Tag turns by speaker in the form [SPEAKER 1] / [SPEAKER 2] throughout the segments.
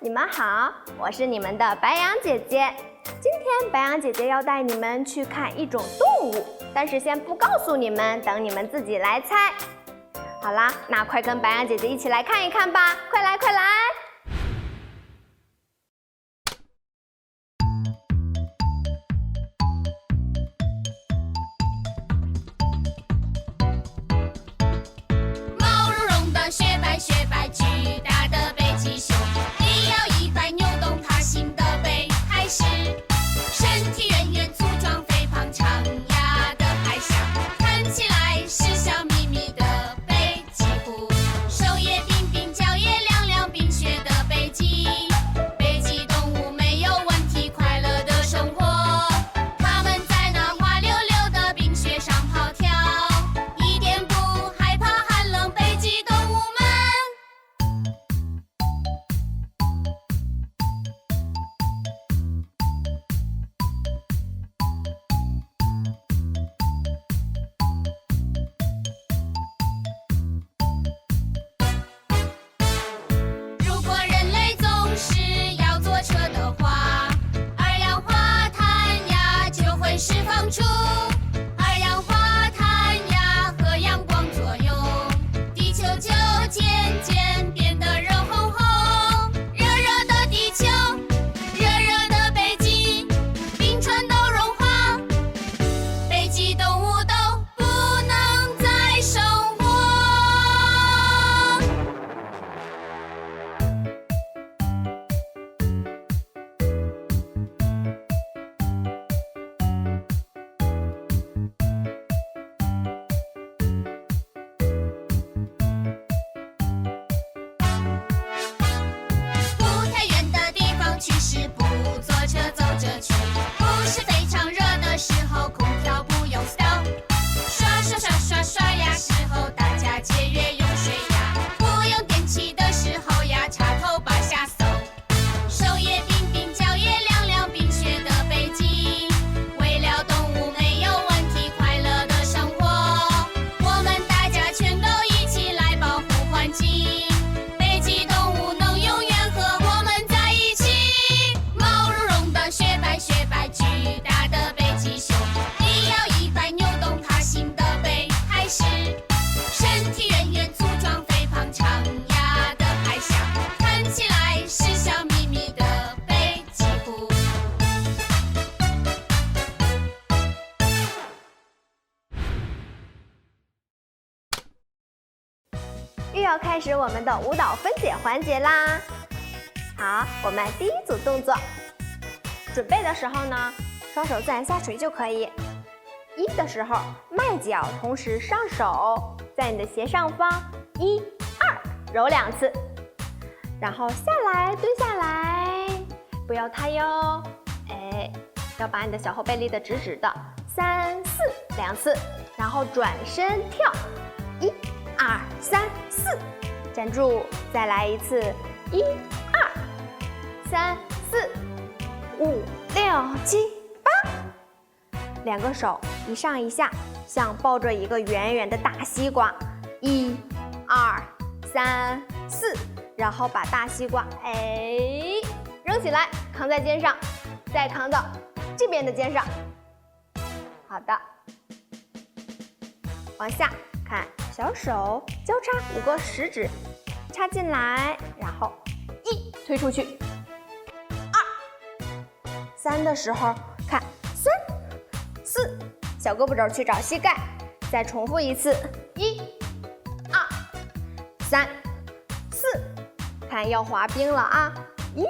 [SPEAKER 1] 你们好，我是你们的白羊姐姐。今天白羊姐姐要带你们去看一种动物，但是先不告诉你们，等你们自己来猜。好啦，那快跟白羊姐姐一起来看一看吧，快来快来！
[SPEAKER 2] 毛茸茸的雪白雪白巨大的北极熊，一摇一摆扭动它新的背，还是身体圆圆粗壮肥胖长牙的海象，看起来是笑眯眯的北极狐，手也冰冰脚也凉凉冰雪的北极，北极动物没有问题快乐的生活，它们在那滑溜溜的冰雪上跑跳，一点不害怕寒冷，北极动物们。如果人类总是要坐车的话，二氧化碳呀就会释放出二氧化碳呀和阳光作用，地球就渐渐变得热烘烘。热热的地球，热热的北极，冰川都融化，北极动物都不能再生活。不太远的地方去时不坐车走着去，不是非常热的时候空调不用 stop， 刷牙时候大家节约用水呀，不用电器的时候呀插头拔下手，手也冰冰脚也凉凉冰雪的北极，为了动物没有问题快乐的生活，我们大家全都一起来保护环境，北极动物能永远和我们在一起。毛茸茸的雪白雪白巨大的北极熊，一摇一摆扭动它新的背，还是身体圆圆粗壮肥胖长牙的海象，看起来是笑眯眯的北极狐。
[SPEAKER 1] 又要开始我们的舞蹈分解环节啦！好，我们第一组动作，准备的时候呢，双手自然下垂就可以。一的时候，迈脚同时上手，在你的斜上方，一、二，揉2次，然后下来，蹲下来，不要塌哟，要把你的小后背立得直直的。3、4，两次，然后转身跳，1、2、3、4，站住，再来一次，1、2、3、4、5、6、7、8，两个手一上一下，像抱着一个圆圆的大西瓜，1、2、3、4，然后把大西瓜扔起来，扛在肩上，再扛到这边的肩上。好的，往下看，小手交叉5个食指插进来，然后1推出去，2、3的时候看3、4，小胳膊肘去找膝盖，再重复一次，1、2、3、4，看要滑冰了啊，1、2，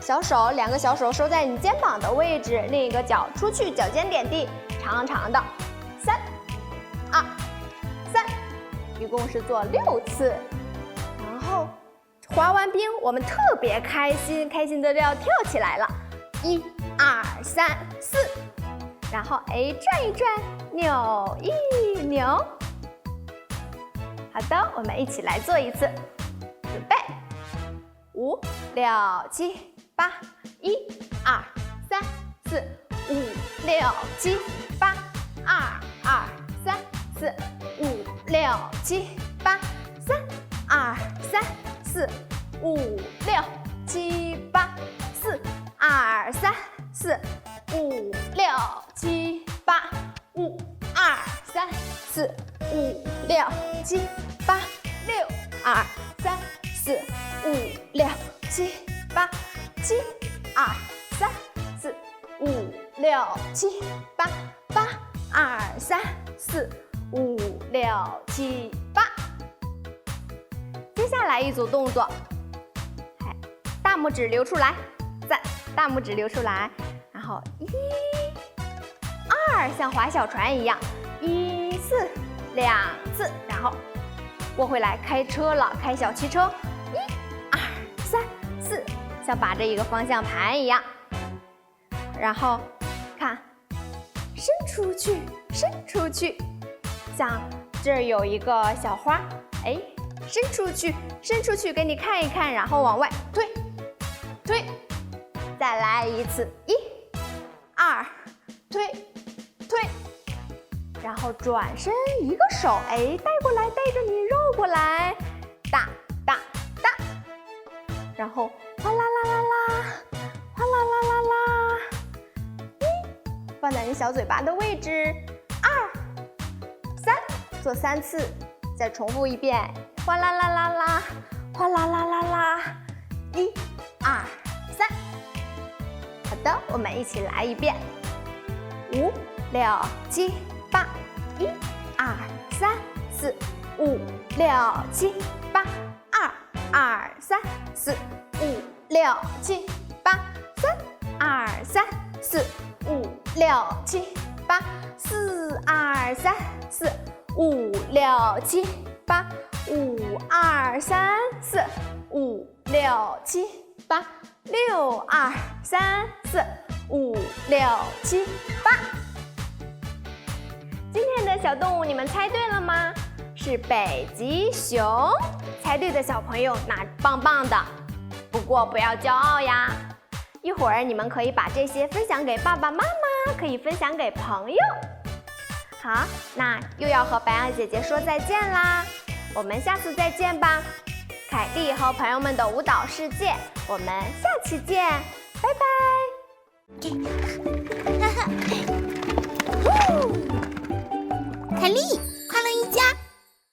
[SPEAKER 1] 小手2个小手收在你肩膀的位置，另一个脚出去，脚尖点地，长长的，3、2、3，一共是做6次。然后滑完冰，我们特别开心，开心的要跳起来了，1、2、3、4，然后转一转，扭一扭。好的，我们一起来做一次，准备，5、6、7、8，1、2、3、4、5、6、7、8，2、2、3、4、5、6、7、8，3、2、3、4、5、5、6、7、8，4、2、3、4、5、6、7、8，5、2、3、4、5、6、7、8，6、2、3、4、5、6、7、8，7、2、3、4、5、6、7、8，8、2、3、4、5、6、7、8。接下来一组动作，大拇指留出来，赞，大拇指留出来，然后1、2，像划小船一样，1次、2次，然后握回来，开车了，开小汽车，1、2、3、4，像把着一个方向盘一样，然后看，伸出去，伸出去，像这儿有一个小花，哎。伸出去，伸出去，给你看一看，然后往外推，推，再来一次，1、2，推，推，然后转身一个手，哎，带过来，带着你绕过来，大，大，大，然后哗啦啦啦啦，哗啦啦啦啦，1，放在你小嘴巴的位置，2、3，做3次，再重复一遍。哗啦啦啦啦，哗啦啦啦啦，1、2、3。好的，我们一起来一遍，5、6、7、8，1、2、3、4、5、6、7、8，2、2、3、4、5、6、7、8，3、2、3、4、5、6、7、8，4、2、3、4、5、6、7、8。5、2、3、4、5、6、7、8，6、2、3、4、5、6、7、8。今天的小动物你们猜对了吗？是北极熊。猜对的小朋友拿棒棒的。不过不要骄傲呀，一会儿你们可以把这些分享给爸爸妈妈，可以分享给朋友。好，那又要和白羊姐姐说再见啦。我们下次再见吧，凯莉和朋友们的舞蹈世界，我们下期见，拜拜。
[SPEAKER 2] 凯莉。